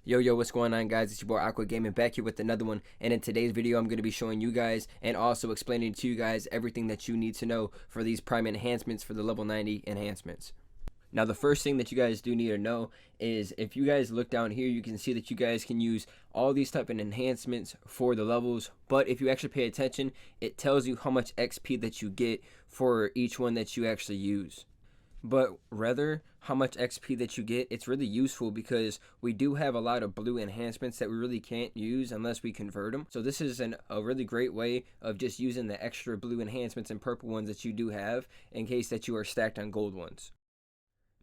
Yo, what's going on, guys? It's your boy Aqua Gaming back here with another one, and in today's video I'm going to be showing you guys and also explaining to you guys everything that you need to know for these prime enhancements for the level 90 enhancements. Now, the first thing that you guys do need to know is if you guys look down here, you can see that you guys can use all these type of enhancements for the levels, but if you actually pay attention, it tells you how much XP that you get for each one that you actually use. But rather how much XP that you get, it's really useful because we do have a lot of blue enhancements that we really can't use unless we convert them. So this is a really great way of just using the extra blue enhancements and purple ones that you do have in case that you are stacked on gold ones.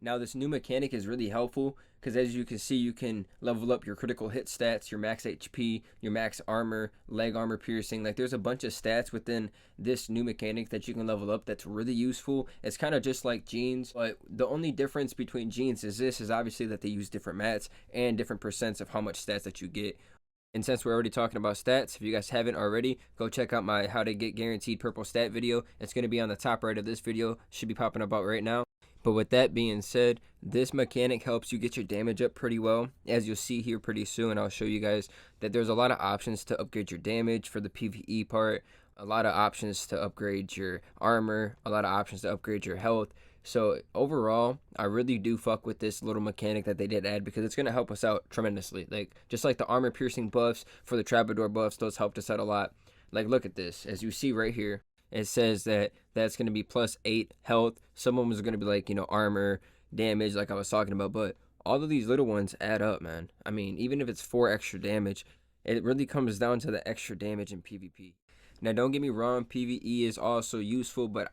Now, this new mechanic is really helpful because as you can see, you can level up your critical hit stats, your max HP, your max armor, leg armor piercing. Like, there's a bunch of stats within this new mechanic that you can level up that's really useful. It's kind of just like Genes, but the only difference between Genes is obviously that they use different mats and different percents of how much stats that you get. And since we're already talking about stats, if you guys haven't already, go check out my how to get guaranteed purple stat video. It's going to be on the top right of this video. Should be popping up right now. But with that being said, this mechanic helps you get your damage up pretty well. As you'll see here pretty soon, I'll show you guys that there's a lot of options to upgrade your damage for the PvE part, a lot of options to upgrade your armor, a lot of options to upgrade your health. So overall, I really do fuck with this little mechanic that they did add because it's going to help us out tremendously. Like, just like the armor piercing buffs for the Trapdoor buffs, those helped us out a lot. Like, look at this. As you see right here, it says that that's going to be plus 8 health. Some of them is going to be like, armor, damage, like I was talking about. But all of these little ones add up, man. I mean, even if it's 4 extra damage, it really comes down to the extra damage in PvP. Now, don't get me wrong, PvE is also useful, but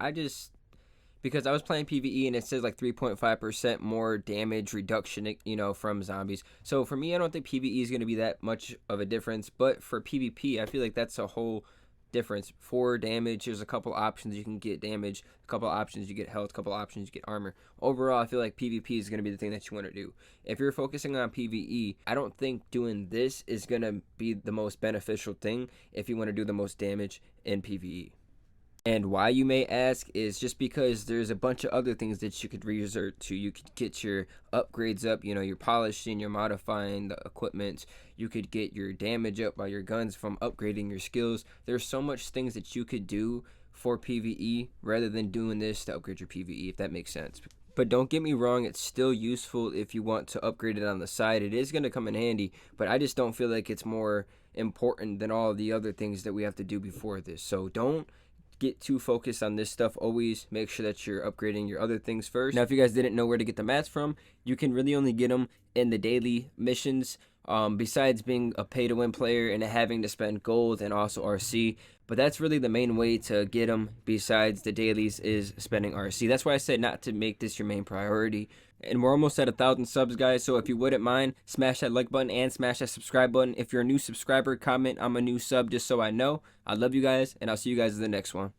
because I was playing PvE and it says like 3.5% more damage reduction, from zombies. So for me, I don't think PvE is going to be that much of a difference. But for PvP, I feel like that's a whole difference. For damage, there's a couple options you can get damage, a couple options you get health, a couple options you get armor. Overall, I feel like PvP is going to be the thing that you want to do. If you're focusing on PvE, I don't think doing this is going to be the most beneficial thing if you want to do the most damage in PvE. And why, you may ask, is just because there's a bunch of other things that you could resort to. You could get your upgrades up, your polishing, your modifying the equipment. You could get your damage up by your guns from upgrading your skills. There's so much things that you could do for PvE rather than doing this to upgrade your PvE, if that makes sense. But don't get me wrong, it's still useful if you want to upgrade it on the side. It is going to come in handy, but I just don't feel like it's more important than all the other things that we have to do before this. So don't get too focused on this stuff. Always make sure that you're upgrading your other things first. Now, if you guys didn't know where to get the mats from, you can really only get them in the daily missions, besides being a pay-to-win player and having to spend gold and also RC. But that's really the main way to get them besides the dailies, is spending RC. That's why I said not to make this your main priority. And we're almost at 1,000 subs, guys, so if you wouldn't mind, smash that like button and smash that subscribe button. If you're a new subscriber, comment I'm a new sub just so I know. I love you guys, and I'll see you guys in the next one.